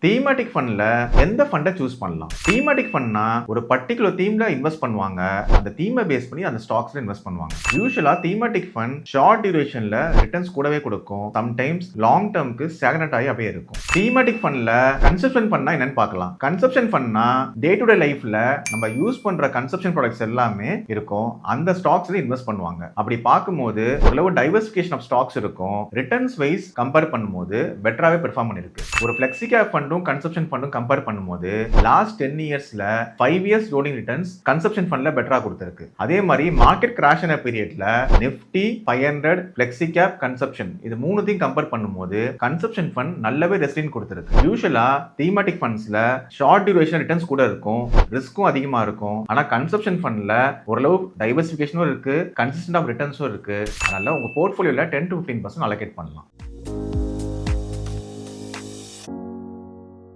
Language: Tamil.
தீமேட்டிக் ஃபண்ட்ல எந்த ஃபண்டை சூஸ் பண்ணலாம்? தீமேட்டிக் ஃபண்ட்னா ஒரு பர்டிகுலர் தீம்ல இன்வெஸ்ட் பண்ணுவாங்க. அந்த தீமை பேஸ் பண்ணி அந்த ஸ்டாக்ஸ்ல இன்வெஸ்ட் பண்ணுவாங்க. யூசுவலா தீமேட்டிக் ஃபண்ட் ஷார்ட் டியூரேஷன்ல ரிட்டர்ன்ஸ் கூடவே கொடுக்கும். சம்டைம்ஸ் லாங் டர்ம்க்கு ஸ்டாக்னட் ஆகி அப்படியே இருக்கும். தீமேட்டிக் ஃபண்ட்ல கன்சப்ஷன் ஃபண்ட்னா என்னன்னு பார்க்கலாம். கன்சப்ஷன் ஃபண்ட்னா டே டு டே லைஃப்ல நம்ம யூஸ் பண்ற கன்சப்ஷன் ப்ராடக்ட்ஸ் எல்லாமே இருக்கும். அந்த ஸ்டாக்ஸ்ல இன்வெஸ்ட் பண்ணுவாங்க. அப்படி பார்க்கும்போது ஓரளவு டைவர்சிஃபிகேஷன் ஆஃப் ஸ்டாக்ஸ் இருக்கும். ரிட்டர்ன்ஸ் வைஸ் கம்பேர் பண்ணும்போது பெட்டராகவே பெர்ஃபார்ம் பண்ணிருக்கு. ஒரு ஃபிளெக்ஸி கேப் ஃபண்ட் கன்சப்ஷன் ஃபண்டும் கம்பேர் பண்ணும்போது லாஸ்ட் 10 இயர்ஸ்ல 5 இயர்ஸ் ரோலிங் ரிட்டர்ன்ஸ் கன்சப்ஷன் ஃபண்ட்ல பெட்டரா கொடுத்திருக்கு. அதே மாதிரி மார்க்கெட் கிராஷ் ஆன பீரியட்ல நிஃப்டி 500 ஃபிளெக்ஸி கேப் கன்சப்ஷன் இது மூணுத்தையும் கம்பேர் பண்ணும்போது கன்சப்ஷன் ஃபண்ட் நல்லாவே ரெசிலியன்ட் கொடுத்திருக்கு. யூசுவலா தீமேட்டிக் ஃபண்ட்ஸ்ல ஷார்ட் டியூரேஷன் ரிட்டர்ன்ஸ் கூட இருக்கும், ரிஸ்க்கும் அதிகமா இருக்கும். ஆனா கன்சப்ஷன் ஃபண்ட்ல ஓரளவு டைவர்சிஃபிகேஷனும் இருக்கு, கன்சிஸ்டன்ட் ஆஃப் ரிட்டர்ன்ஸும் இருக்கு. அதனால உங்க போர்ட்ஃபோலியோல 10 to 15% அலோகேட் பண்ணலாம்.